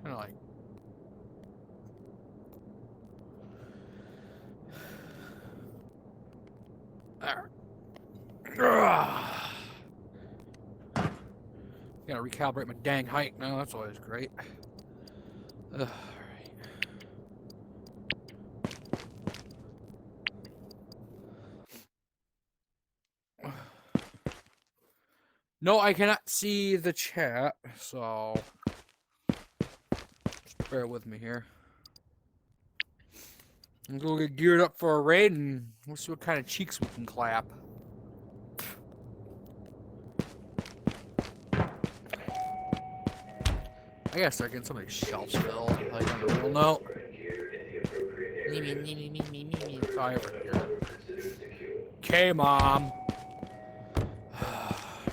Kind of like. Gotta recalibrate my dang height now. That's always great. Alright. No, I cannot see the chat, so just bear with me here. I'm gonna get geared up for a raid and we'll see what kind of cheeks we can clap. I gotta start getting some of these shelves filled, like on a real note. Okay, Mom.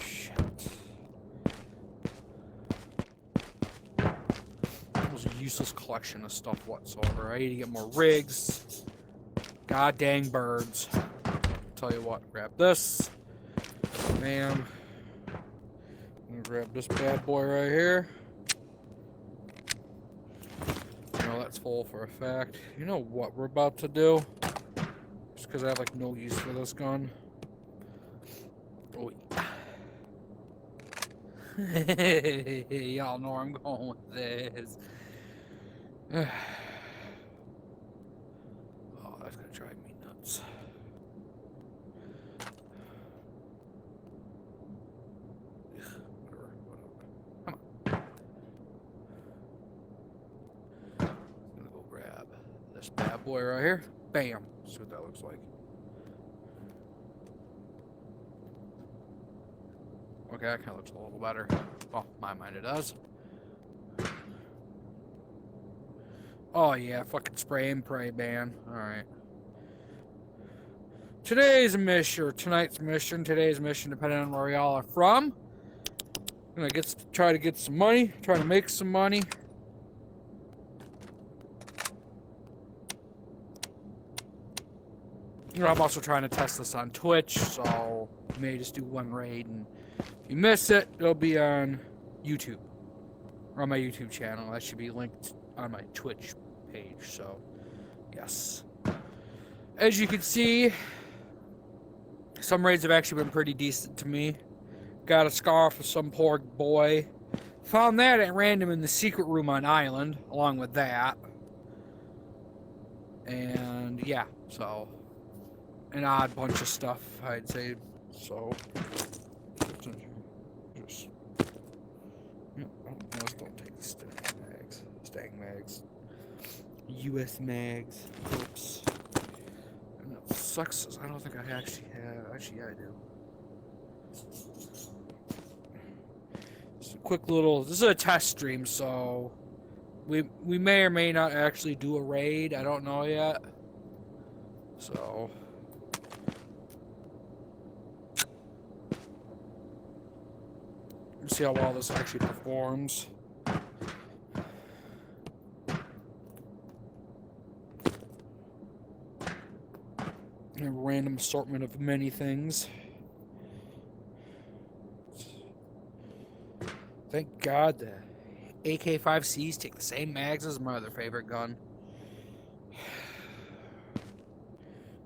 Shit. That was a useless collection of stuff whatsoever. I need to get more rigs. God dang birds. Tell you what, grab this. Bam. I'm gonna grab this bad boy right here. That's full for a fact. You know what we're about to do? Just because I have like no use for this gun. Oh, y'all know where I'm going with this. Oh, that's gonna drive me nuts. Come on. Gonna go grab this bad boy right here. Bam. See what that looks like. Okay, that kind of looks a little better. Oh, my mind it does. Oh yeah, fucking spray and pray, man. Alright. Today's mission, or tonight's mission, today's mission, depending on where y'all are from. I'm gonna try to get some money, try to make some money. I'm also trying to test this on Twitch, so I may just do one raid, and if you miss it, it'll be on YouTube, or on my YouTube channel. That should be linked on my Twitch page, so yes. As you can see, some raids have actually been pretty decent to me. Got a scarf of some poor boy. Found that at random in the secret room on Island, along with that. And yeah, so an odd bunch of stuff, I'd say. So just don't take stang mags, US mags. Oops. And it sucks. I don't think I actually have. Actually, yeah, I do. Just a quick little. This is a test stream, so we may or may not actually do a raid. I don't know yet. So. See how well this actually performs. A random assortment of many things. Thank God the AK-5Cs take the same mags as my other favorite gun.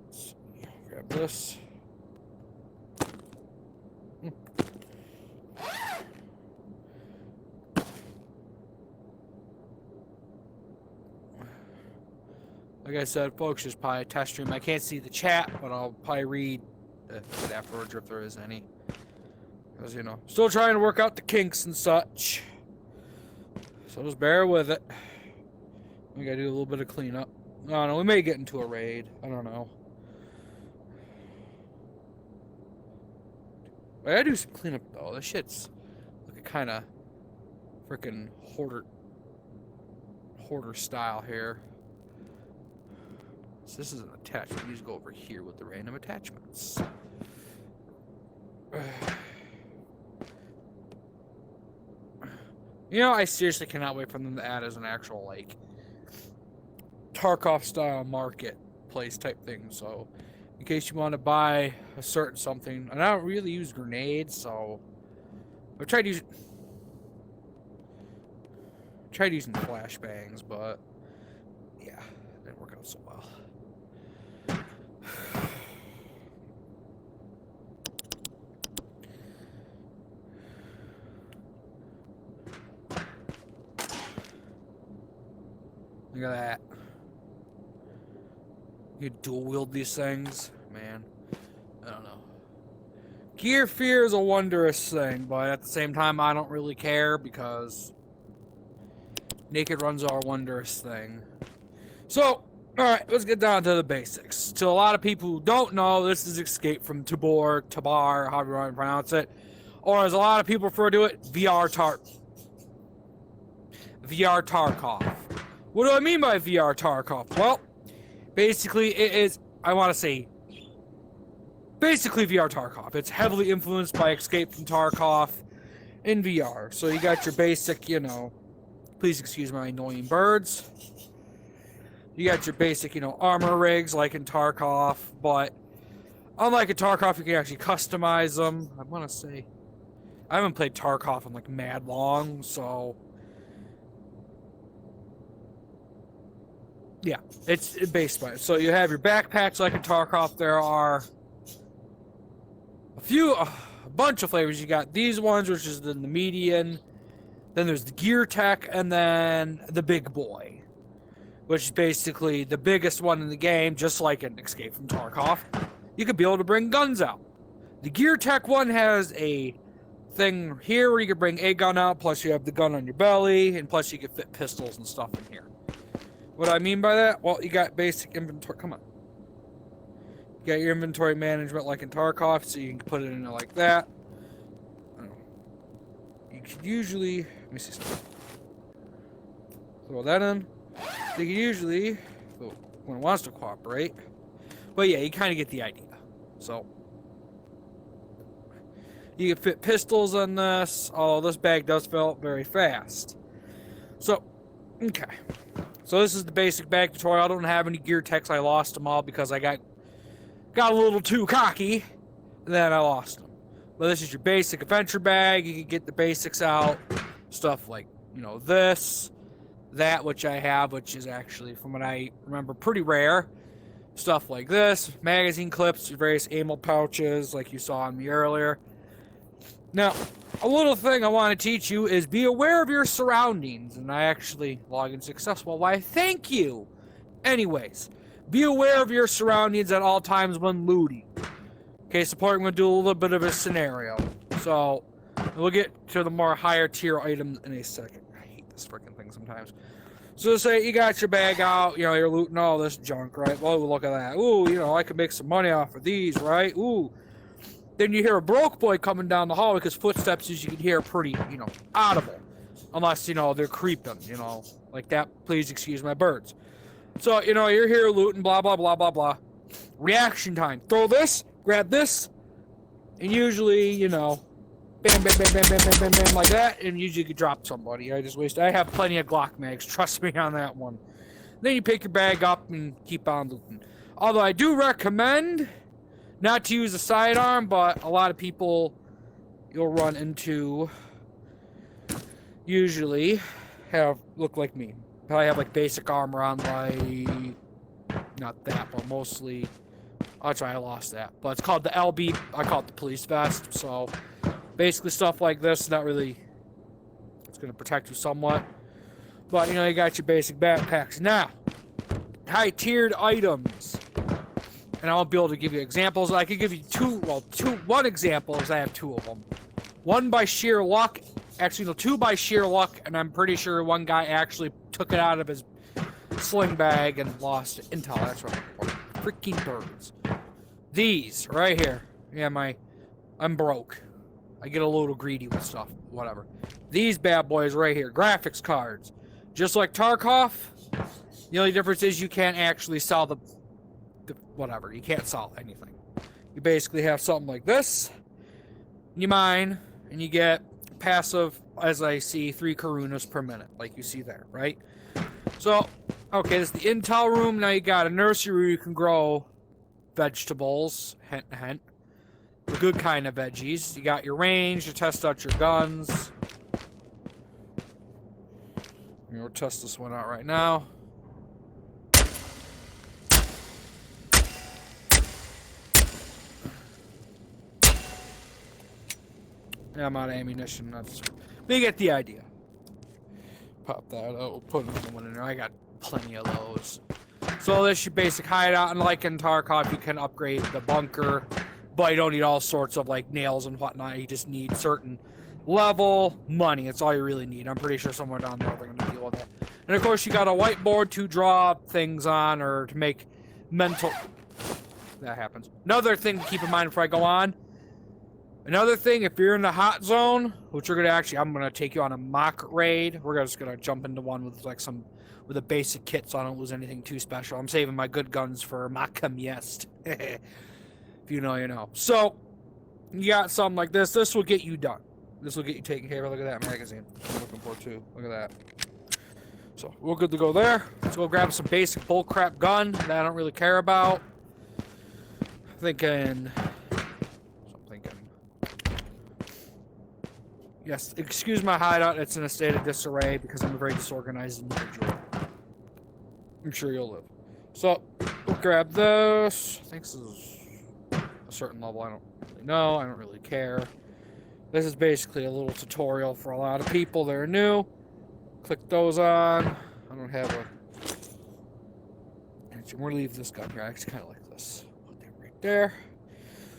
Let's grab this. Like I said, folks, just probably a test stream. I can't see the chat, but I'll probably read it afterwards if there is any. Because, you know, still trying to work out the kinks and such. So just bear with it. We gotta do a little bit of cleanup. I don't know, we may get into a raid. I don't know. I gotta do some cleanup, though. This shit's looking kind of freaking hoarder style here. So this is an attachment. We just go over here with the random attachments. You know, I seriously cannot wait for them to add as an actual, like, Tarkov-style marketplace type thing. So, in case you want to buy a certain something, and I don't really use grenades, so I've tried tried using flashbangs, but yeah, it didn't work out so well. Look at that. You dual wield these things, man. I don't know. Gear fear is a wondrous thing, but at the same time, I don't really care because naked runs are a wondrous thing. So, alright, let's get down to the basics. To a lot of people who don't know, this is Escape from Tabar, however you want to pronounce it. Or as a lot of people refer to it, VR Tarkov. What do I mean by VR Tarkov? Well, basically it is, I want to say, basically VR Tarkov. It's heavily influenced by Escape from Tarkov in VR. So you got your basic, you know, please excuse my annoying birds. You got your basic, you know, armor rigs like in Tarkov, but unlike in Tarkov, you can actually customize them. I want to say, I haven't played Tarkov in like mad long, so yeah, it's based by it. So you have your backpacks like in Tarkov. There are a bunch of flavors. You got these ones, which is the median. Then there's the gear tech, and then the big boy, which is basically the biggest one in the game, just like in Escape from Tarkov. You could be able to bring guns out. The gear tech one has a thing here where you can bring a gun out, plus you have the gun on your belly, and plus you can fit pistols and stuff in here. What I mean by that? Well, you got basic inventory. Come on. You got your inventory management like in Tarkov, so you can put it in there like that. You could usually, let me see something. Throw that in. You can usually, when it wants to cooperate. But yeah, you kind of get the idea. So, you can fit pistols on this. Although this bag does fill up very fast. So, okay. So this is the basic bag tutorial. I don't have any gear techs. I lost them all because I got a little too cocky. And then I lost them. But this is your basic adventure bag. You can get the basics out. Stuff like, you know, this, that, which I have, which is actually, from what I remember, pretty rare. Stuff like this, magazine clips, various ammo pouches, like you saw on me earlier. Now, a little thing I want to teach you is be aware of your surroundings. And I actually log in successful. Why, thank you. Anyways, be aware of your surroundings at all times when looting. Okay, so I'm going to do a little bit of a scenario. So, we'll get to the more higher tier items in a second. I hate this freaking thing sometimes. So, say you got your bag out, you know, you're looting all this junk, right? Well, look at that. Ooh, you know, I could make some money off of these, right? Ooh. Then you hear a broke boy coming down the hall because footsteps, as you can hear, are pretty, you know, audible. Unless, you know, they're creeping, you know, like that. Please excuse my birds. So, you know, you're here looting, blah, blah, blah, blah, blah. Reaction time. Throw this. Grab this, and usually, you know, bam, bam, bam, bam, bam, bam, bam, bam, like that, and usually you could drop somebody. I have plenty of Glock mags, trust me on that one. Then you pick your bag up and keep on looting. Although I do recommend not to use a sidearm, but a lot of people you'll run into usually look like me. Probably have like basic armor on, like, not that, but mostly. I'll try, I lost that. But it's called the LB, I call it the police vest. So, basically stuff like this, not really, it's going to protect you somewhat. But, you know, you got your basic backpacks. Now, high-tiered items. And I won't be able to give you examples. I could give you one example, because I have two of them. One by sheer luck, actually, no, two by sheer luck, and I'm pretty sure one guy actually took it out of his sling bag and lost it. Intel, that's right. Freaking birds. These right here. Yeah, I'm broke. I get a little greedy with stuff. Whatever. These bad boys right here. Graphics cards. Just like Tarkov, the only difference is you can't actually sell the whatever. You can't sell anything. You basically have something like this. You mine, and you get passive, as I see, 3 Karunas per minute, like you see there, right? So, okay, this is the intel room. Now you got a nursery where you can grow vegetables, hint, hint. The good kind of veggies. You got your range to test out your guns. We'll test this one out right now. Yeah, I'm out of ammunition. That's... But you get the idea. Pop that out. We'll put another one in there. I got plenty of those. So this is your basic hideout, and like in Tarkov, you can upgrade the bunker, but you don't need all sorts of like nails and whatnot. You just need certain level money. That's all you really need. I'm pretty sure somewhere down there they're going to deal with it. And of course, you got a whiteboard to draw things on or to make mental. That happens. Another thing to keep in mind before I go on. Another thing, if you're in the hot zone, which we're gonna actually, I'm gonna take you on a mock raid. We're just gonna jump into one with like with a basic kit, so I don't lose anything too special. I'm saving my good guns for Makamiest. If you know, you know. So you got something like this. This will get you done. This will get you taken care of. Look at that magazine. I'm looking for too. Look at that. So we're good to go there. Let's go grab some basic bullcrap gun that I don't really care about. Thinking. Yes, excuse my hideout. It's in a state of disarray because I'm a very disorganized individual. I'm sure you'll live. So, we'll grab this. I think this is a certain level. I don't really know. I don't really care. This is basically a little tutorial for a lot of people that are new. Click those on. I don't have a... We're going to leave this gun here. I actually kind of like this. Put that right there.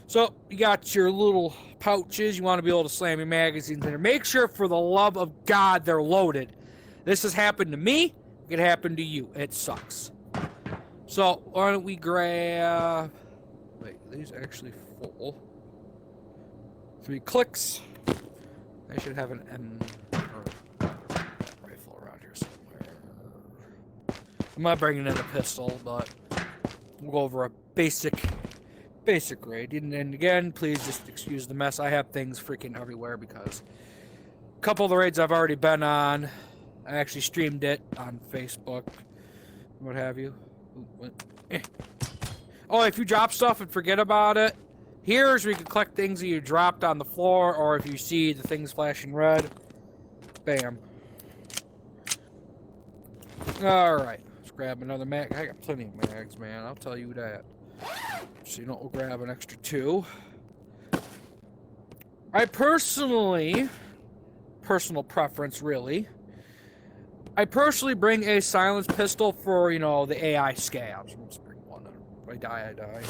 So, you got your little pouches. You want to be able to slam your magazines in there. Make sure, for the love of God, they're loaded. This has happened to me. It could happen to you. It sucks. So, why don't we grab... Wait, these are actually full. 3 clicks. I should have an M... rifle around here somewhere. I'm not bringing in a pistol, but we'll go over a basic raid. And again, please just excuse the mess. I have things freaking everywhere because a couple of the raids I've already been on, I actually streamed it on Facebook, what have you. Oh, if you drop stuff and forget about it, here's where you can collect things that you dropped on the floor, or if you see the things flashing red, bam. Alright, let's grab another mag. I got plenty of mags, man, I'll tell you that. So, you know, we'll grab an extra 2. I personal preference, really. I personally bring a silenced pistol for, you know, the AI scabs. Let's bring one. If I die, I die.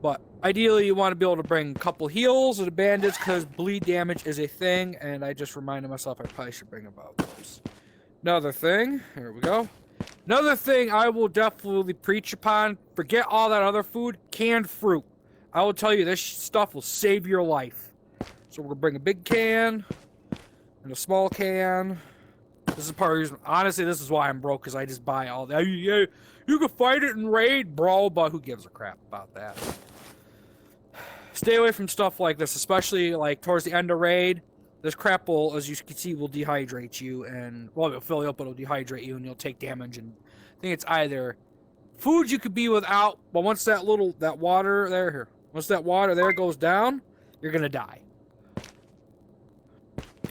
But ideally, you want to be able to bring a couple heals and a bandage because bleed damage is a thing, and I just reminded myself I probably should bring about those. Another thing, here we go. Another thing I will definitely preach upon, forget all that other food, canned fruit. I will tell you, this stuff will save your life. So we're going to bring a big can and a small can. This is part of the reason, honestly, this is why I'm broke, because I just buy all that. Yeah, you can fight it in raid, bro, but who gives a crap about that? Stay away from stuff like this, especially like towards the end of raid. This crap will, as you can see, will dehydrate you, and, well, it'll fill you up, but it'll dehydrate you, and you'll take damage, and I think it's either food you could be without, but once that water there, once that water there goes down, you're gonna die.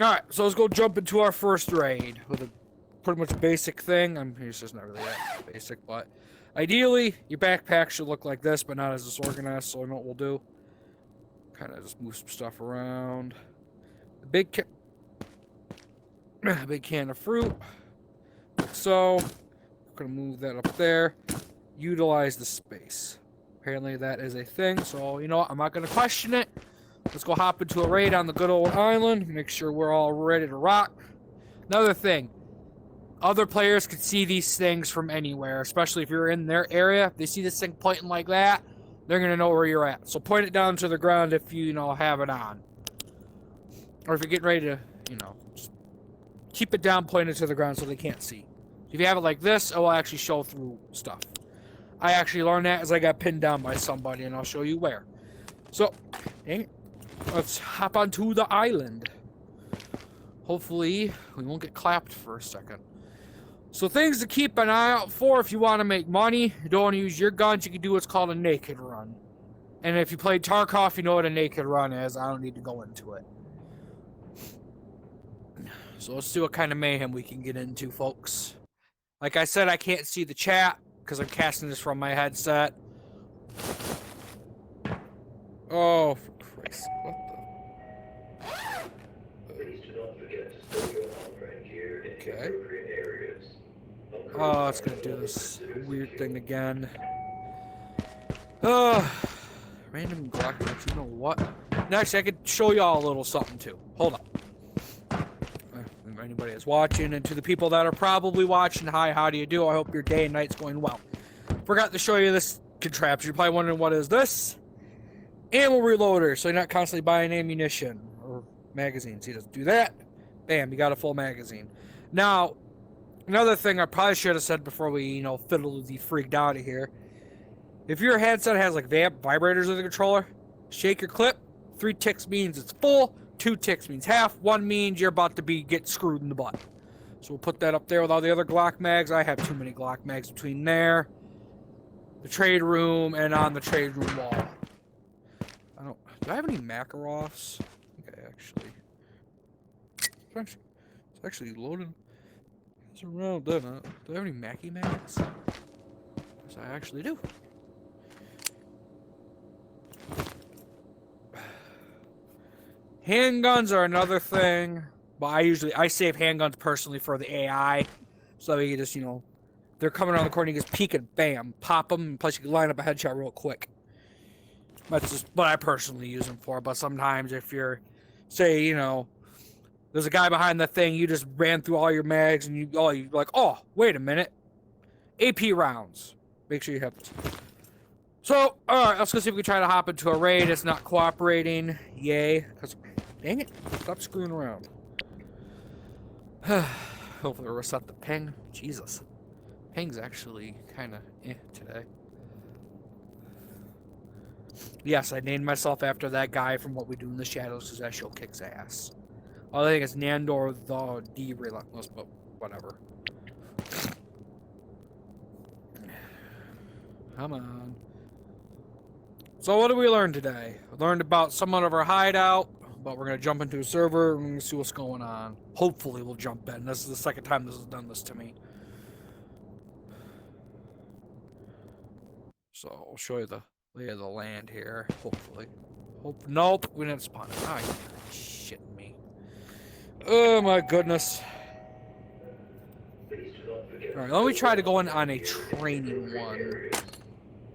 Alright, so let's go jump into our first raid with a pretty much basic thing. It's just not really that basic, but ideally, your backpack should look like this, but not as disorganized, so I know what we'll do. Kind of just move some stuff around. Big can of fruit, like so. I'm gonna move that up there. Utilize the space. Apparently that is a thing, so you know what? I'm not gonna question it. Let's go hop into a raid on the good old island. Make sure we're all ready to rock. Another thing, other players can see these things from anywhere, especially if you're in their area. If they see this thing pointing like that, they're gonna know where you're at. So point it down to the ground if you know have it on. Or if you're getting ready to, you know, just keep it down, pointed to the ground so they can't see. If you have it like this, it will actually show through stuff. I actually learned that as I got pinned down by somebody, and I'll show you where. So, dang it. Let's hop onto the island. Hopefully, we won't get clapped for a second. So, things to keep an eye out for if you want to make money. You don't want to use your guns, you can do what's called a naked run. And if you played Tarkov, you know what a naked run is. I don't need to go into it. So let's see what kind of mayhem we can get into, folks. Like I said, I can't see the chat because I'm casting this from my headset. Oh, for Christ's sake, what the? Please do not forget to store your on-brand gear in the Okay. appropriate areas. Oh, it's gonna do this weird thing again. Oh, random Glock match. You know what? Next, I could show y'all a little something too. Hold up. If anybody is watching, and to the people that are probably watching, hi, how do you do? I hope your day and night's going well. Forgot to show you this contraption. You're probably wondering what is this? Ammo reloader, so you're not constantly buying ammunition or magazines. You just do that. Bam, you got a full magazine. Now, another thing I probably should have said before we, fiddle the freaked out of here. If your headset has like vibrators in the controller, shake your clip. 3 ticks means it's full. 2 ticks means half. 1 means you're about to get screwed in the butt. So we'll put that up there with all the other Glock mags. I have too many Glock mags between there, the trade room, and on the trade room wall. Do I have any Makarovs? I think I actually. It's actually loaded. It's around, doesn't it? Do I have any Mackie mags? Yes, I actually do. Handguns are another thing, but I save handguns personally for the AI, so you just they're coming around the corner, you just peek and bam, pop them, and plus you can line up a headshot real quick. That's just what I personally use them for. But sometimes if you're, say, there's a guy behind the thing, you just ran through all your mags, and you're like, oh, wait a minute, AP rounds. Make sure you have this. So, all right, let's go see if we can try to hop into a raid. It's not cooperating. Yay. Dang it. Stop screwing around. Hopefully we'll reset the ping. Jesus. Ping's actually kind of today. Yes, I named myself after that guy from What We Do in the Shadows because that show kicks ass. I think it's Nandor the Relentless, but whatever. Come on. So what did we learn today? We learned about somewhat of our hideout, but we're going to jump into a server and we're going to see what's going on. Hopefully we'll jump in. This is the second time this has done this to me. So I'll show you the lay of the land here, hopefully. Nope, we didn't spawn it. Ah, you're shitting me. Oh my goodness. Alright, let me try to go in on a training one.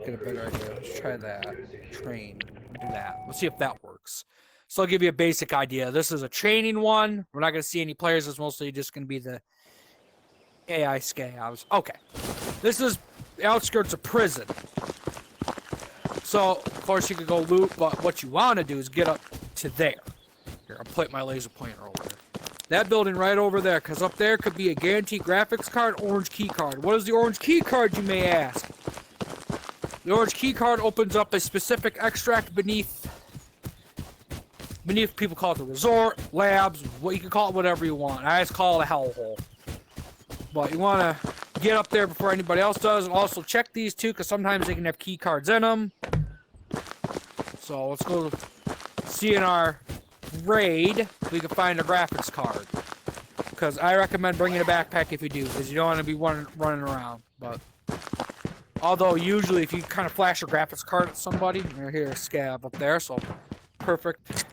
Get a better idea. Let's try that. Train. Do that. Let's see if that works. So I'll give you a basic idea. This is a training one. We're not going to see any players. It's mostly just going to be the AI scavs. Okay. This is the outskirts of prison. So, of course, you could go loot, but what you want to do is get up to there. Here, I'll point my laser pointer over there. That building right over there, because up there could be a guaranteed graphics card, orange key card. What is the orange key card, you may ask? The orange key card opens up a specific extract beneath people call it the resort, labs, what you can call it whatever you want. I just call it a hellhole. But you want to get up there before anybody else does, and also check these too, because sometimes they can have key cards in them. So let's go see in our raid if we can find a graphics card. Because I recommend bringing a backpack if you do, because you don't want to be running around. But although usually if you kind of flash a graphics card at somebody, you're here a scab up there, so perfect.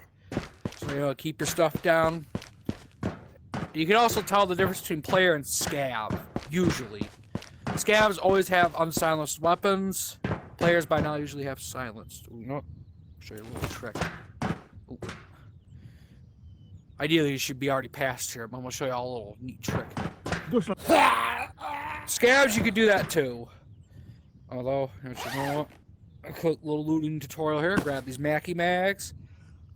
So keep your stuff down. You can also tell the difference between player and scab, usually. Scabs always have unsilenced weapons. Players by now usually have silenced. Ooh, show you a little trick. Ooh. Ideally, you should be already past here, but I'm going to show you all a little neat trick. Scabs, you could do that too. Although, you know what? A quick little looting tutorial here. Grab these Mackie mags.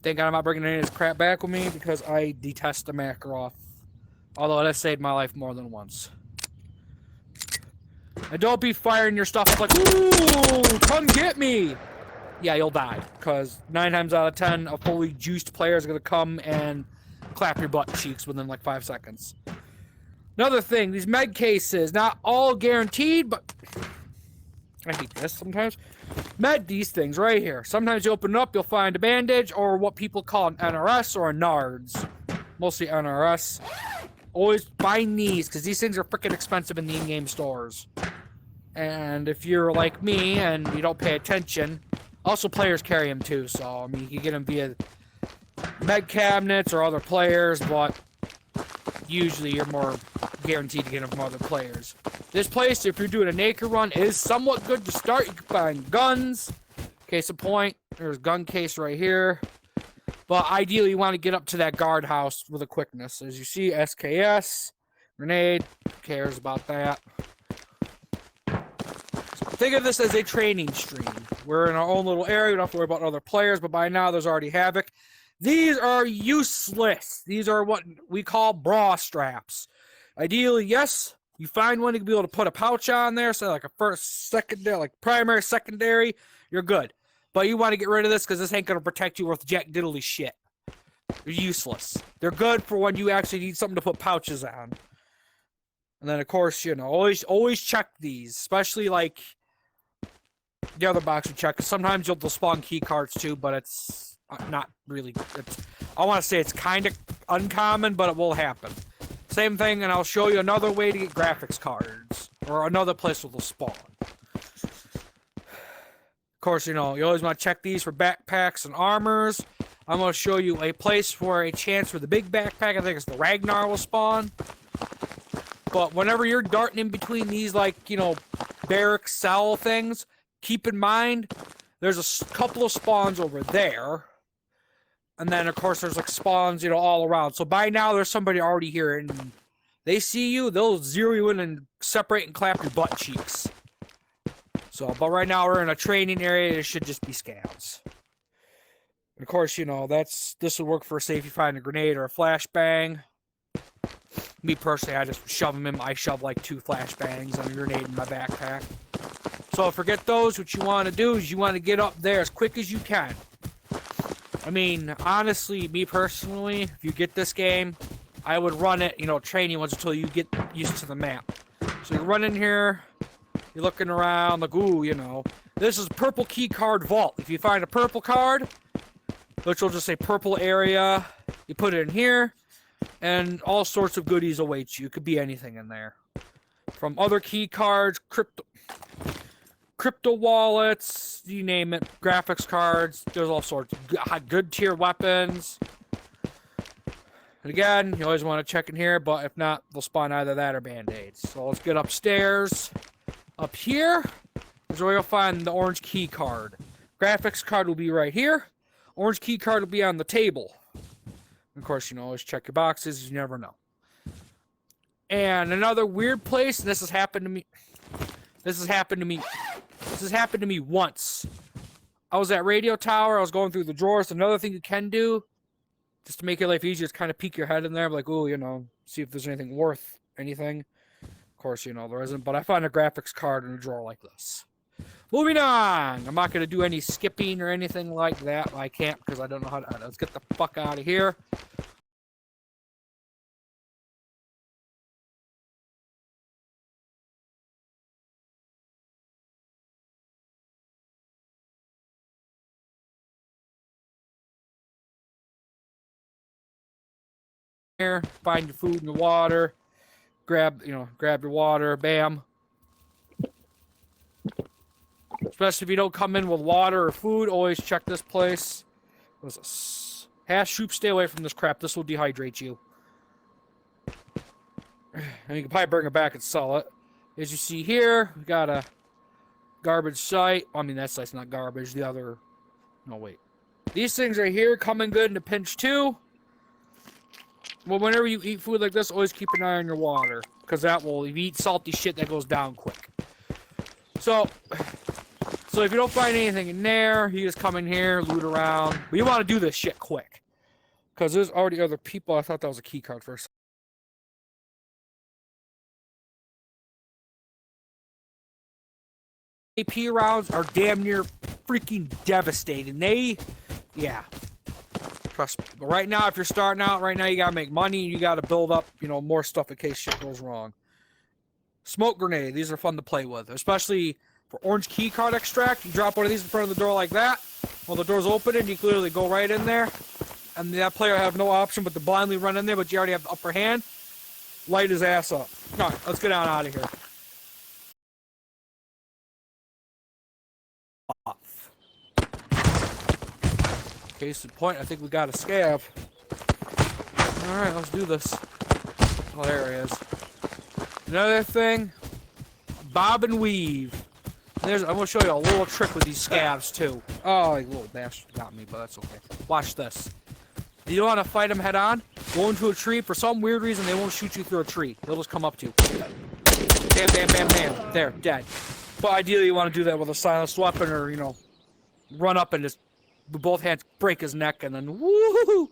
Thank God I'm not bringing any of this crap back with me because I detest the Makarov. Although it has saved my life more than once. And don't be firing your stuff up like, ooh, come get me! Yeah, you'll die. Because 9 times out of 10, a fully juiced player is going to come and clap your butt cheeks within like 5 seconds. Another thing, these med cases, not all guaranteed, but I hate this sometimes. These things right here. Sometimes you open it up, you'll find a bandage or what people call an NRS or a NARDS. mostly NRS. Always find these, because these things are freaking expensive in the in-game stores. And if you're like me and you don't pay attention, also players carry them too, so I mean you can get them via med cabinets or other players, but usually you're more guaranteed to get them from other players. This place, if you're doing a naked run, is somewhat good to start. You can find guns. Case in point, there's a gun case right here. But ideally, you want to get up to that guardhouse with a quickness. As you see, SKS, grenade, who cares about that? Think of this as a training stream. We're in our own little area. We don't have to worry about other players, but by now there's already Havoc. These are useless. These are what we call bra straps. Ideally, yes, you find one, you can be able to put a pouch on there, so like a first, secondary, like primary, secondary, you're good. But you want to get rid of this because this ain't going to protect you with jack diddly shit. They're useless. They're good for when you actually need something to put pouches on. And then, of course, you know, always check these, especially like the other box you check. Cause sometimes they'll spawn key cards too, but it's not really. I want to say it's kind of uncommon, but it will happen. Same thing, and I'll show you another way to get graphics cards, or another place where they'll spawn. Of course, you know, you always want to check these for backpacks and armors. I'm going to show you a place for a chance for the big backpack. I think it's the Ragnar will spawn. But whenever you're darting in between these, like, you know, barrack cell things, keep in mind, there's a couple of spawns over there. And then, of course, there's, like, spawns, you know, all around. So by now, there's somebody already here. And they see you, they'll zero you in and separate and clap your butt cheeks. So, but right now, we're in a training area. It should just be scouts. And of course, you know, this would work for, say, if you find a grenade or a flashbang. Me personally, I just shove them in. I shove like 2 flashbangs and a grenade in my backpack. So forget those. What you want to do is you want to get up there as quick as you can. I mean, honestly, me personally, if you get this game, I would run it, you know, training once until you get used to the map. So you run in here, you're looking around, like, ooh, you know, this is purple key card vault. If you find a purple card, which will just say purple area, you put it in here, and all sorts of goodies await you. It could be anything in there. From other key cards, crypto wallets, you name it, graphics cards, there's all sorts. Good tier weapons. And again, you always want to check in here, but if not, they'll spawn either that or band-aids. So let's get upstairs. Up here is where you'll find the orange key card. Graphics card will be right here. Orange key card will be on the table. Of course, you know, always check your boxes. You never know. And another weird place, and this has happened to me. This has happened to me once. I was at Radio Tower. I was going through the drawers. Another thing you can do, just to make your life easier, is kind of peek your head in there, like, oh, you know, see if there's anything worth anything. Of course, you know, there isn't. But I found a graphics card in a drawer like this. Moving on. I'm not going to do any skipping or anything like that. I can't because I don't know how to. Let's get the fuck out of here. Here, find your food and your water. Grab your water. Bam. Especially if you don't come in with water or food, always check this place. What is this? Hash troop, stay away from this crap. This will dehydrate you. And you can probably bring it back and sell it. As you see here, we got a garbage site. I mean, that site's not garbage. The other... No, wait. These things right here come in good in a pinch, too. Well, whenever you eat food like this, always keep an eye on your water. Because that will... If you eat salty shit, that goes down quick. So if you don't find anything in there, you just come in here, loot around. But you want to do this shit quick. Because there's already other people. I thought that was a key card first. AP rounds are damn near freaking devastating. Yeah. Trust me. But right now, if you're starting out, right now you gotta make money. You gotta build up, you know, more stuff in case shit goes wrong. Smoke grenade. These are fun to play with, especially for orange key card extract. You drop one of these in front of the door like that. While the door's open, and you clearly go right in there. and that player have no option but to blindly run in there, but you already have the upper hand, light his ass up. Alright, let's get on out of here. Case in point, I think we got a scav. Alright, let's do this. Oh, there he is. Another thing, bob and weave. I'm gonna show you a little trick with these scavs too. Oh, you little bastard got me, but that's okay. Watch this. You don't want to fight them head on? Go into a tree. For some weird reason, they won't shoot you through a tree. They'll just come up to you. Bam, bam, bam, bam. There, dead. But ideally, you want to do that with a silenced weapon, or run up and just with both hands break his neck, and then woohoo!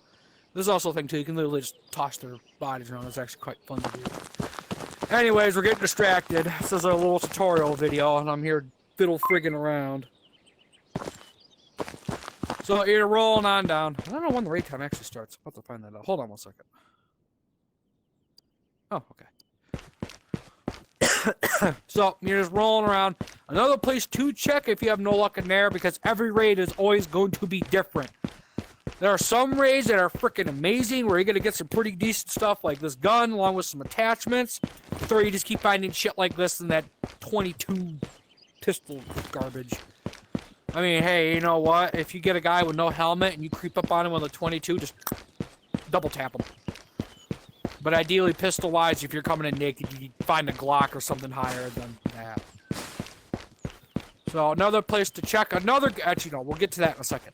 There's also a thing too. You can literally just toss their bodies around. It's actually quite fun to do. Anyways, we're getting distracted. This is a little tutorial video, and I'm here fiddle friggin' around. So you're rolling on down. I don't know when the raid time actually starts. I'll have to find that out. Hold on 1 second. Oh, okay. So you're just rolling around. Another place to check if you have no luck in there, because every raid is always going to be different. There are some raids that are freaking amazing, where you're going to get some pretty decent stuff like this gun, along with some attachments. Or you just keep finding shit like this and that 22 pistol garbage. I mean, hey, you know what? If you get a guy with no helmet and you creep up on him with a 22, just double tap him. But ideally, pistol-wise, if you're coming in naked, you find a Glock or something higher than that. So another place to check. Actually, no, we'll get to that in a second.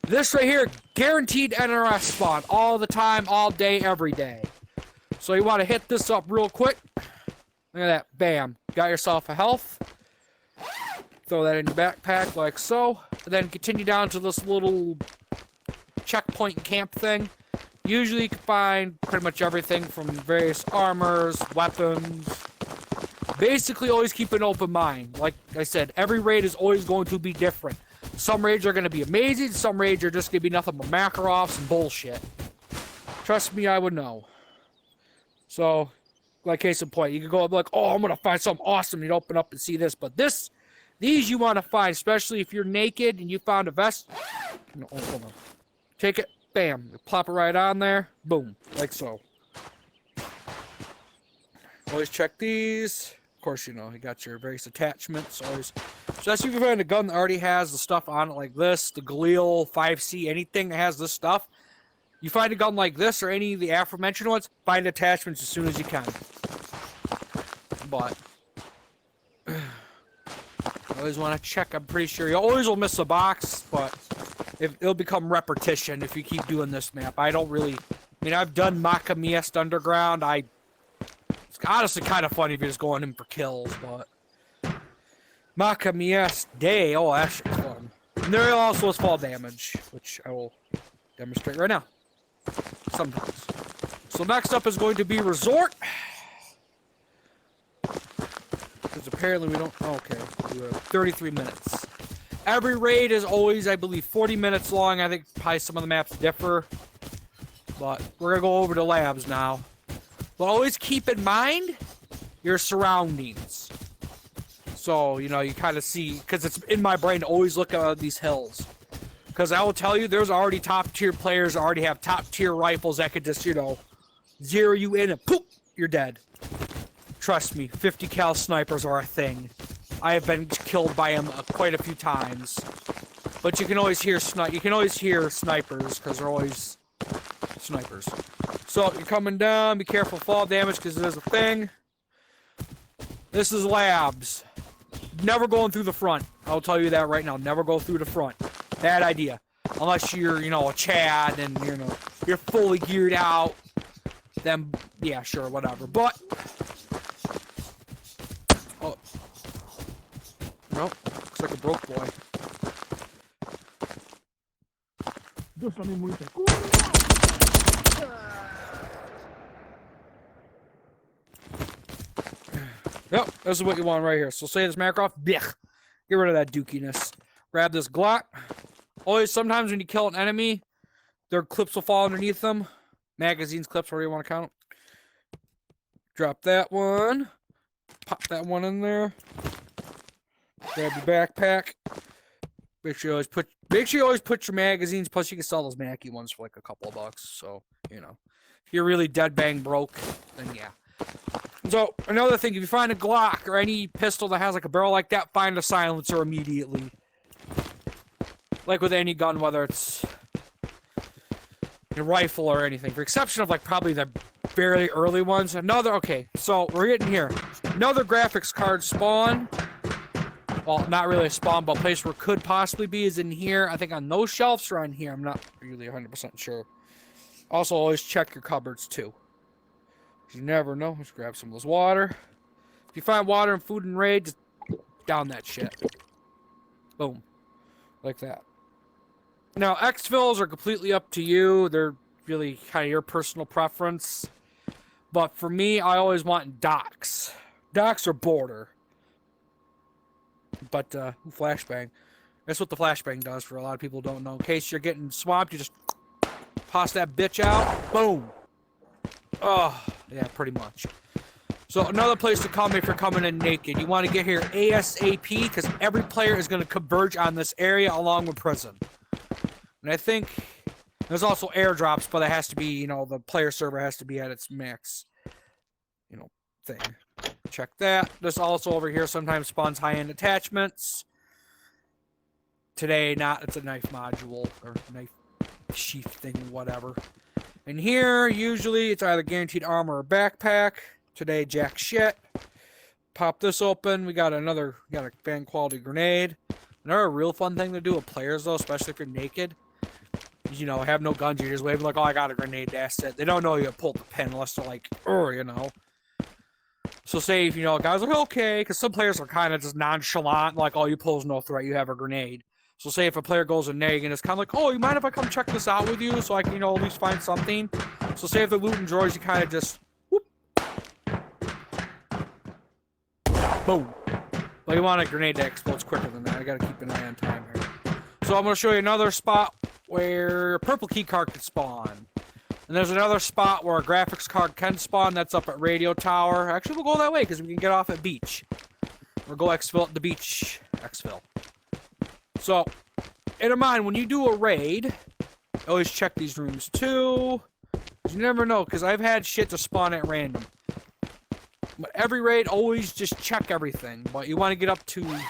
This right here, guaranteed NRS spawn all the time, all day, every day. So you want to hit this up real quick. Look at that. Bam. Got yourself a health. Throw that in your backpack like so. And then continue down to this little checkpoint camp thing. Usually you can find pretty much everything from various armors, weapons. Basically always keep an open mind. Like I said, every raid is always going to be different. Some raids are going to be amazing. Some raids are just going to be nothing but Makarovs and bullshit. Trust me, I would know. So, like case in point, you can go up like, oh, I'm going to find something awesome. You'd open up and see this. But these you want to find, especially if you're naked and you found a vest. No, hold on. Take it. Bam. Plop it right on there. Boom. Like so. Always check these. Of course, you got your various attachments. Always. So that's if you find a gun that already has the stuff on it like this, the Galil, 5C, anything that has this stuff. You find a gun like this or any of the aforementioned ones, find attachments as soon as you can. But I always want to check. I'm pretty sure you always will miss a box, but it'll become repetition if you keep doing this map. I mean, I've done Makamiest Underground. It's honestly kind of funny if you're just going in for kills, but Makamiest Day, oh, that's fun. And there also is fall damage, which I will demonstrate right now. Sometimes. So next up is going to be Resort. Because apparently we don't... Okay, we have 33 minutes. Every raid is always, I believe, 40 minutes long. I think probably some of the maps differ. But we're going to go over to labs now. But always keep in mind your surroundings. So, you kind of see... Because it's in my brain to always look at these hills. Because I will tell you, there's already top-tier players that already have top-tier rifles that could just, zero you in and poof, you're dead. Trust me, 50 cal snipers are a thing. I have been killed by them quite a few times. But you can always hear snipers, because they're always snipers. So, you're coming down, be careful fall damage, because there's a thing. This is labs. Never going through the front. I'll tell you that right now. Never go through the front. Bad idea. Unless you're, a Chad and, you're fully geared out. Then, yeah, sure, whatever. But, oh. Nope. Looks like a broke boy. Yep, this is what you want right here. So say this Makarov, blech. Get rid of that dookiness. Grab this Glock. Always, sometimes when you kill an enemy, their clips will fall underneath them. Magazines, clips, whatever you want to count. Drop that one. Pop that one in there. Grab your backpack. Make sure you always put your magazines. Plus, you can sell those Mackie ones for like a couple of bucks. So if you're really dead bang broke, then yeah. So another thing, if you find a Glock or any pistol that has like a barrel like that, find a silencer immediately. Like with any gun, whether it's a rifle or anything, for exception of like probably the fairly early ones. Okay, so we're getting here. Another graphics card spawn. Well, not really a spawn, but a place where it could possibly be is in here. I think on those shelves or on here. I'm not really 100% sure. Also, always check your cupboards too. You never know. Just grab some of this water. If you find water and food in raid, just down that shit. Boom. Like that. Now, exfils are completely up to you. They're really kind of your personal preference. But for me, I always want docks. Docks or border. But, flashbang. That's what the flashbang does for a lot of people who don't know. In case you're getting swamped, you just toss that bitch out. Boom. Oh, yeah, pretty much. So another place to come if you're coming in naked. You want to get here ASAP because every player is going to converge on this area along with prison. And I think there's also airdrops, but it has to be, the player server has to be at its max, thing. Check that. This also over here sometimes spawns high-end attachments. Today, it's a knife module or knife sheath thing, whatever. And here, usually, it's either guaranteed armor or backpack. Today, jack shit. Pop this open. We got a band quality grenade. Another real fun thing to do with players, though, especially if you're naked. Have no guns. You're just waving like, oh, I got a grenade. That's it. They don't know you pulled the pin unless they're like, So say if, guys are like, okay, because some players are kind of just nonchalant, like, oh, you pose no threat, you have a grenade. So say if a player goes a neg and it's kind of like, oh, you mind if I come check this out with you so I can, at least find something? So say if they're looting drawers, you kind of just, whoop. Boom. Well, you want a grenade that explodes quicker than that. I got to keep an eye on time here. So I'm going to show you another spot where a purple key card can spawn. And there's another spot where a graphics card can spawn. That's up at Radio Tower. Actually, we'll go that way because we can get off at Beach. Or go exfil at the Beach. Exfil. So, in mind, when you do a raid, always check these rooms too. You never know, because I've had shit to spawn at random. But every raid, always just check everything. But you want to get up to the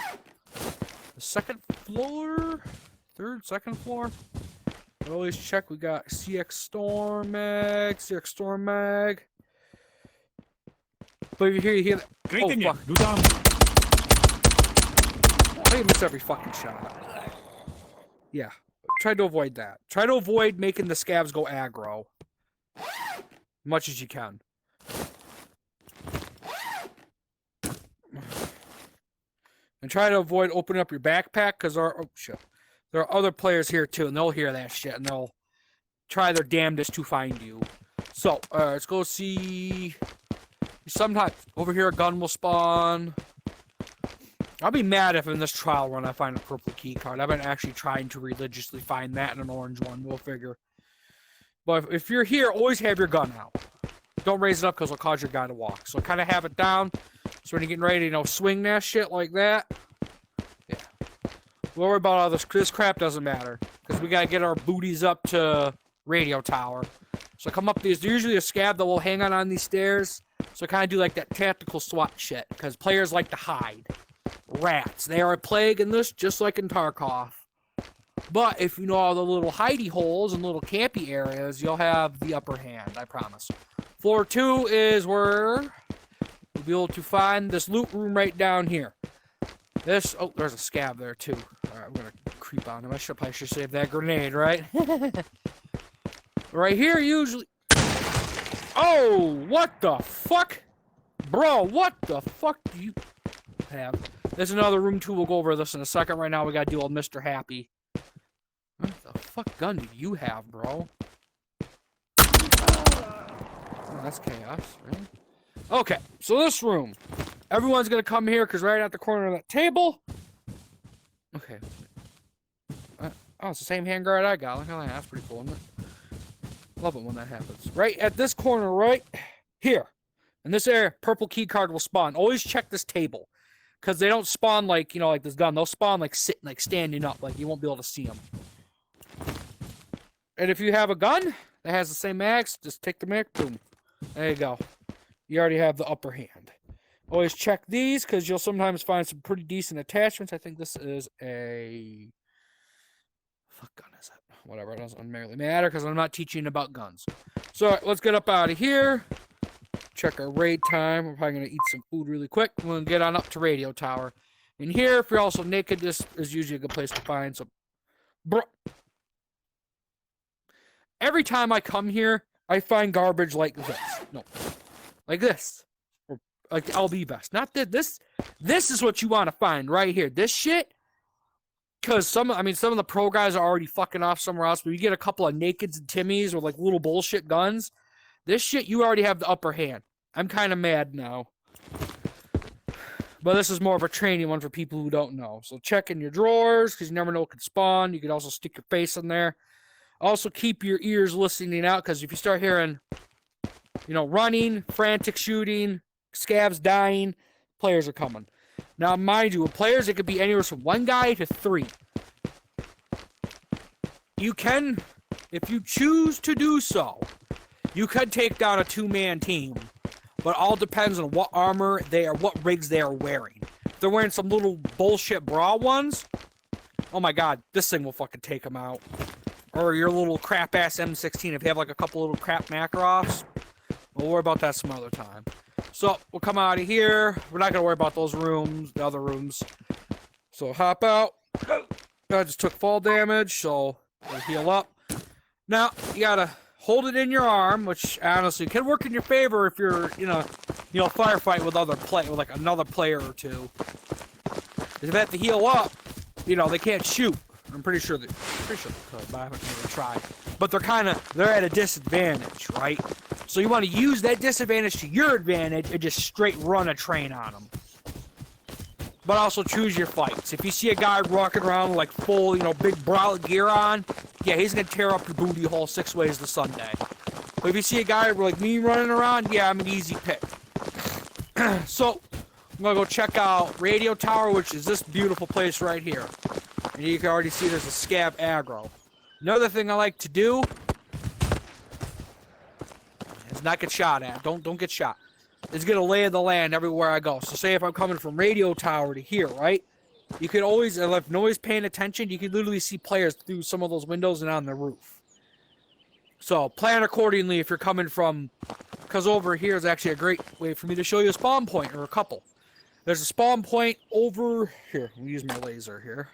second floor? Second floor? Always check. We got CX Storm Mag. But if you hear that. Oh, fuck. I miss every fucking shot. Yeah. Try to avoid that. Try to avoid making the scavs go aggro. Much as you can. And try to avoid opening up your backpack because there are other players here too, and they'll hear that shit and they'll try their damnedest to find you. So, let's go see. Sometimes over here a gun will spawn. I'll be mad if in this trial run I find a purple key card. I've been actually trying to religiously find that and an orange one. We'll figure. But if you're here, always have your gun out. Don't raise it up because it'll cause your guy to walk. So kind of have it down. So when you're getting ready to, swing that shit like that. Yeah. Don't worry about all this. This crap doesn't matter. Because we got to get our booties up to Radio Tower. So come up these. There's usually a scab that will hang on these stairs. So kind of do like that tactical SWAT shit. Because players like to hide. Rats. They are a plague in this, just like in Tarkov. But if you know all the little hidey holes and little campy areas, you'll have the upper hand, I promise. Floor 2 is where you'll be able to find this loot room right down here. There's a scab there too. Alright, I'm gonna creep on him. I should save that grenade, right? Right here, usually. Oh, what the fuck? Bro, what the fuck do you have? There's another room too. We'll go over this in a second. Right now, we gotta deal with Mr. Happy. What the fuck gun do you have, bro? Oh, that's chaos, right? Okay, so this room. Everyone's gonna come here because right at the corner of that table. Okay. Oh, it's the same handguard I got. Look how that's pretty cool, isn't it? Love it when that happens. Right at this corner, right here. In this area, purple key card will spawn. Always check this table. Because they don't spawn like, you know, like this gun. They'll spawn like sitting, like standing up. Like you won't be able to see them. And if you have a gun that has the same mags, just take the mag, boom. There you go. You already have the upper hand. Always check these because you'll sometimes find some pretty decent attachments. I think this is a... What gun is it? Whatever, it doesn't really matter because I'm not teaching about guns. So let's get up out of here. Check our raid time. We're probably going to eat some food really quick. We're going to get on up to Radio Tower. In here, if you're also naked, this is usually a good place to find some... Bro. Every time I come here, I find garbage like this. No. Like this. Or like the LB vest. Not this. This is what you want to find right here. This shit. Because some of the pro guys are already fucking off somewhere else. But you get a couple of nakeds and Timmies with like little bullshit guns. This shit, you already have the upper hand. I'm kind of mad now. But this is more of a training one for people who don't know. So check in your drawers, because you never know what can spawn. You can also stick your face in there. Also keep your ears listening out, because if you start hearing, you know, running, frantic shooting, scavs dying, players are coming. Now, mind you, with players, it could be anywhere from 1 guy to 3. You can, if you choose to do so, you could take down a 2-man team, but all depends on what armor they are, what rigs they are wearing. If they're wearing some little bullshit bra ones, oh my god, this thing will fucking take them out. Or your little crap-ass M16 if you have like a couple little crap Makarovs. We'll worry about that some other time. So, we'll come out of here. We're not going to worry about those rooms, the other rooms. So, hop out. I just took fall damage, so we'll heal up. Now, you gotta hold it in your arm, which honestly can work in your favor if you're, you know, firefight with with like another player or two. If they have to heal up, you know, they can't shoot. I'm pretty sure they could, but I haven't even tried. But they're at a disadvantage, right? So you want to use that disadvantage to your advantage and just straight run a train on them. But also choose your fights. If you see a guy walking around with like full, you know, big bralette gear on, yeah, he's gonna tear up your booty hole 6 ways to Sunday. But if you see a guy like me running around, yeah, I'm an easy pick. So, I'm gonna go check out Radio Tower, which is this beautiful place right here. And you can already see there's a scav aggro. Another thing I like to do is not get shot at. Don't get shot. Is get a lay of the land everywhere I go. So say if I'm coming from Radio Tower to here, right? You could always, if nobody's paying attention, you can literally see players through some of those windows and on the roof. So plan accordingly if you're coming from, because over here is actually a great way for me to show you a spawn point, or a couple. There's a spawn point over here. Let me use my laser here.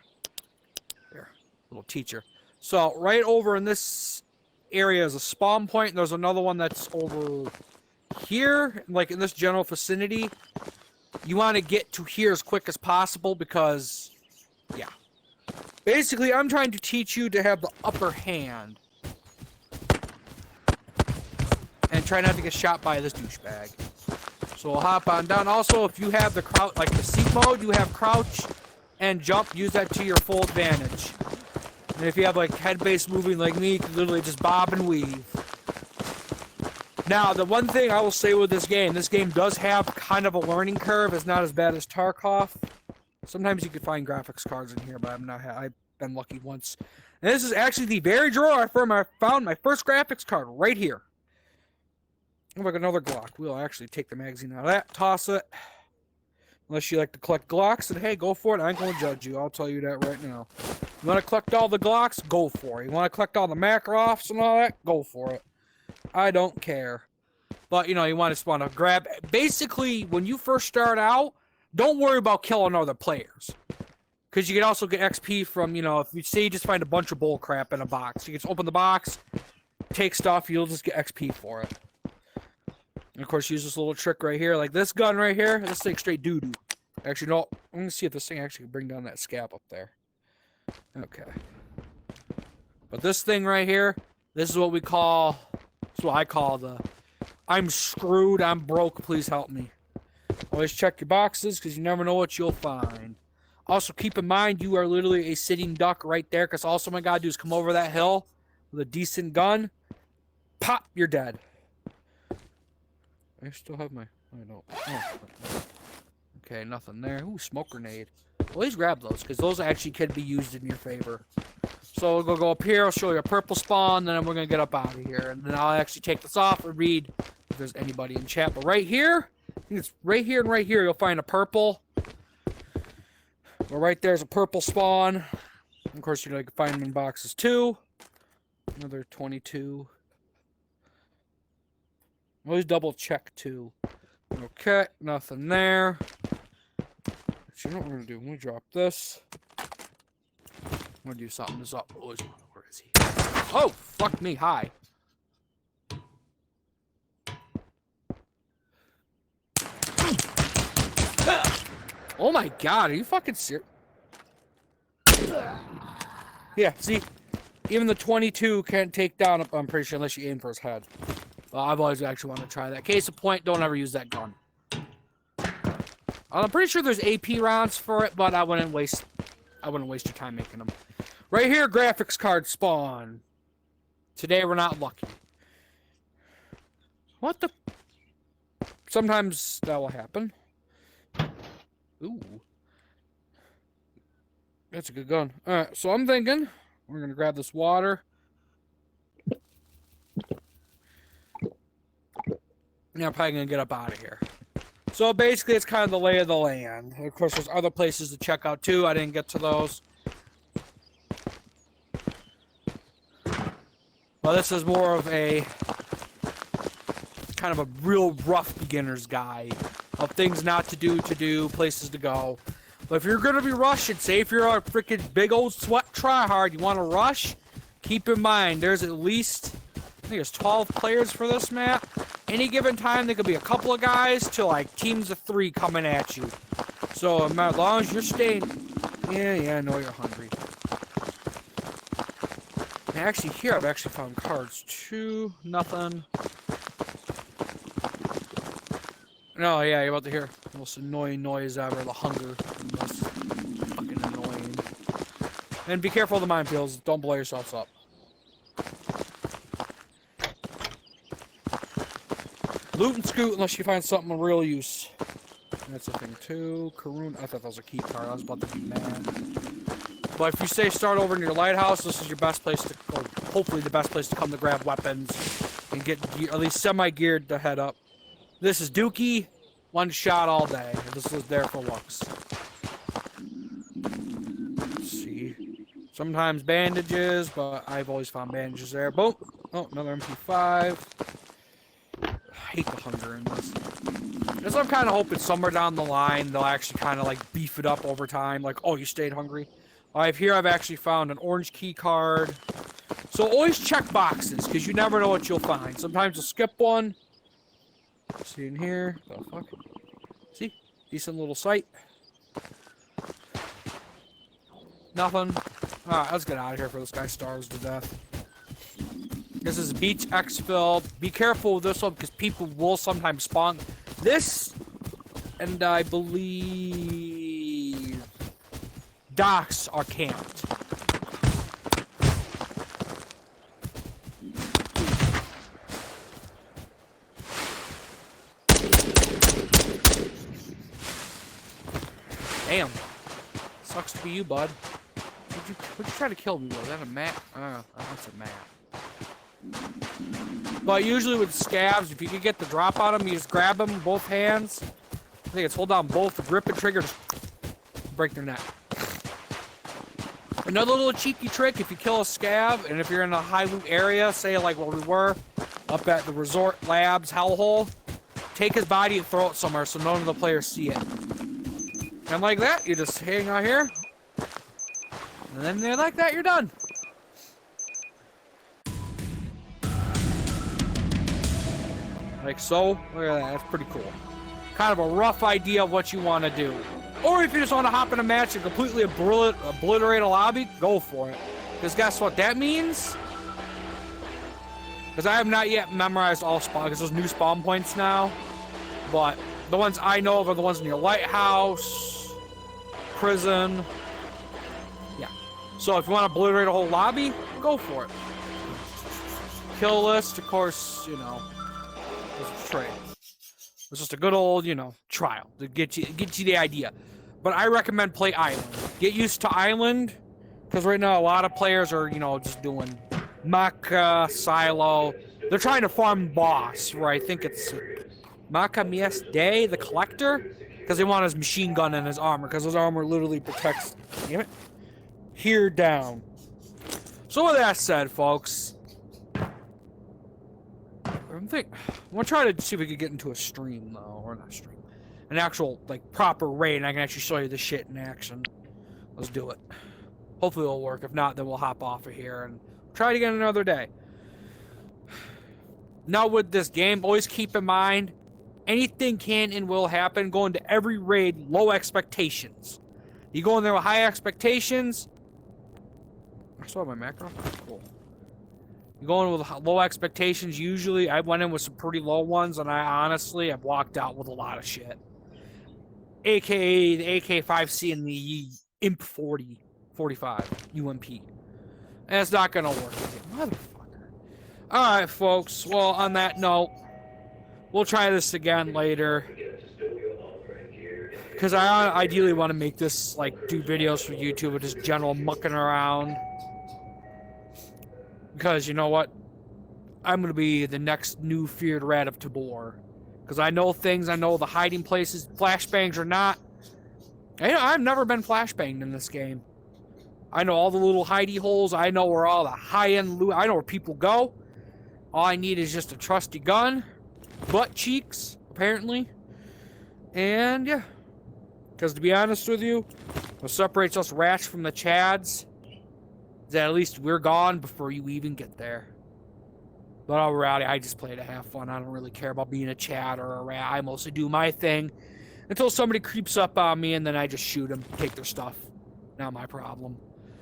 There, little teacher. So right over in this area is a spawn point, and there's another one that's over here, like in this general vicinity. You want to get to here as quick as possible because, yeah. Basically, I'm trying to teach you to have the upper hand. And try not to get shot by this douchebag. So we'll hop on down. Also, if you have the crouch, like the seat mode, you have crouch and jump. Use that to your full advantage. And if you have like head base moving like me, you can literally just bob and weave. Now, the one thing I will say with this game does have kind of a learning curve. It's not as bad as Tarkov. Sometimes you can find graphics cards in here, but I've been lucky once. And this is actually the very drawer I found my first graphics card right here. Oh, like another Glock. We'll actually take the magazine out of that, toss it. Unless you like to collect Glocks, then hey, go for it. I ain't gonna judge you. I'll tell you that right now. You want to collect all the Glocks? Go for it. You want to collect all the Makarovs and all that? Go for it. I don't care. But, you know, you want to grab... Basically, when you first start out, don't worry about killing other players. Because you can also get XP from, you know, if you say you just find a bunch of bull crap in a box. You can just open the box, take stuff, you'll just get XP for it. And, of course, use this little trick right here. Like this gun right here, this thing's straight doo-doo. Actually, no. I'm going to see if this thing actually can bring down that scab up there. Okay. But this thing right here, this is what we call... That's what I call the... I'm screwed, I'm broke, please help me. Always check your boxes, because you never know what you'll find. Also, keep in mind, you are literally a sitting duck right there, because all someone got to do is come over that hill with a decent gun. Pop, you're dead. I still have my... I don't... Oh. Okay, nothing there. Ooh, smoke grenade. Please grab those, because those actually can be used in your favor. So we'll go up here, I'll show you a purple spawn, then we're going to get up out of here. And then I'll actually take this off and read if there's anybody in chat. But right here, I think it's right here and right here, you'll find a purple. Well, right there's a purple spawn. Of course, you can find them in boxes too. Another 22. Always double check too. Okay, nothing there. So you know what we're gonna do? I'm gonna drop this. I'm gonna do something. This up. Oh, where is he? Oh, fuck me. Hi. Oh my god, are you fucking serious? Yeah, see? Even the 22 can't take down, I'm pretty sure, unless you aim for his head. Well, I've always actually wanted to try that. Case of point, don't ever use that gun. I'm pretty sure there's AP rounds for it, but I wouldn't waste your time making them. Right here, graphics card spawn. Today we're not lucky. What the? Sometimes that will happen. Ooh. That's a good gun. Alright, so I'm thinking we're gonna grab this water. Now I'm probably gonna get up out of here. So basically, it's kind of the lay of the land. Of course, there's other places to check out too. I didn't get to those. Well, this is more of a kind of a real rough beginner's guide of things not to do, places to go. But if you're gonna be rushing, say if you're a freaking big old sweat tryhard, you want to rush, keep in mind there's at least, I think there's 12 players for this map. Any given time, there could be a couple of guys to like teams of 3 coming at you. So as long as you're staying, yeah, I know you're hungry. And actually, here I've actually found cards too. Nothing. No, yeah, you're about to hear the most annoying noise ever. The hunger. The most fucking annoying. And be careful of the minefields. Don't blow yourselves up. Loot and scoot unless you find something of real use. That's a thing too. Karun, I thought that was a key card. I was about to be mad. But if you say start over in your lighthouse, this is your best place to, or hopefully the best place to come to grab weapons and get at least semi-geared to head up. This is Dookie, one shot all day. This was there for looks. Let's see. Sometimes bandages, but I've always found bandages there. Boom. Oh, another MP5. I hate the hunger in this. Guess I'm kind of hoping somewhere down the line they'll actually kind of like beef it up over time. Like, oh, you stayed hungry. I've actually found an orange key card. So always check boxes because you never know what you'll find. Sometimes you'll skip one. See in here. The fuck? See? Decent little sight. Nothing. Alright, let's get out of here before this guy starves to death. This is beach exfil. Be careful with this one because people will sometimes spawn. This, and I believe docks are camped. Damn. Sucks to be you, bud. What'd you try to kill me with? Is that a map? That's a map. But usually with scavs, if you can get the drop on them, you just grab them with both hands. I think it's hold down both, grip and trigger, just break their neck. Another little cheeky trick, if you kill a scav, and if you're in a high loot area, say like where we were, up at the Resort Labs hellhole, take his body and throw it somewhere so none of the players see it. And like that, you just hang out here, and then they're like that, you're done. Like so. Look at that. That's pretty cool. Kind of a rough idea of what you want to do. Or if you just want to hop in a match and completely obliterate a lobby, go for it. Because guess what that means? Because I have not yet memorized all spawn, because there's new spawn points now. But the ones I know of are the ones in your lighthouse, prison. Yeah. So if you want to obliterate a whole lobby, go for it. Kill list, of course, you know. Trade. It's just a good old, you know, trial to get you the idea. But I recommend play Island. Get used to Island, because right now a lot of players are, you know, just doing Maka, Silo. They're trying to farm boss, where I think it's Maka Mies Day, the collector, because they want his machine gun and his armor, because his armor literally protects, damn it, here down. So with that said, folks, I'm gonna try to see if we could get into a stream though, or not a stream, an actual like proper raid, and I can actually show you the shit in action. Let's do it. Hopefully it'll work. If not, then we'll hop off of here and try it again another day. Now with this game, always keep in mind, anything can and will happen. Go into every raid, low expectations. You go in there with high expectations. I still have my macro. Cool. You go in with low expectations. Usually, I went in with some pretty low ones, and I honestly have walked out with a lot of shit. AKA the AK-5C and the Imp 45 UMP. And it's not gonna work. Motherfucker. Alright, folks. Well, on that note, we'll try this again later. Because I ideally want to make this, like, do videos for YouTube with just general mucking around. Because, you know what? I'm going to be the next new feared rat of Tabor. Because I know things, I know the hiding places, flashbangs or not. I've never been flashbanged in this game. I know all the little hidey holes. I know where all the high-end loot, I know where people go. All I need is just a trusty gun. Butt cheeks, apparently. And, yeah. Because to be honest with you, what separates us rats from the Chads is that at least we're gone before you even get there. But alrighty, I just play to have fun. I don't really care about being a Chad or a rat. I mostly do my thing until somebody creeps up on me, and then I just shoot them, take their stuff. Not my problem.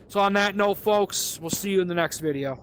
So on that note, folks, we'll see you in the next video.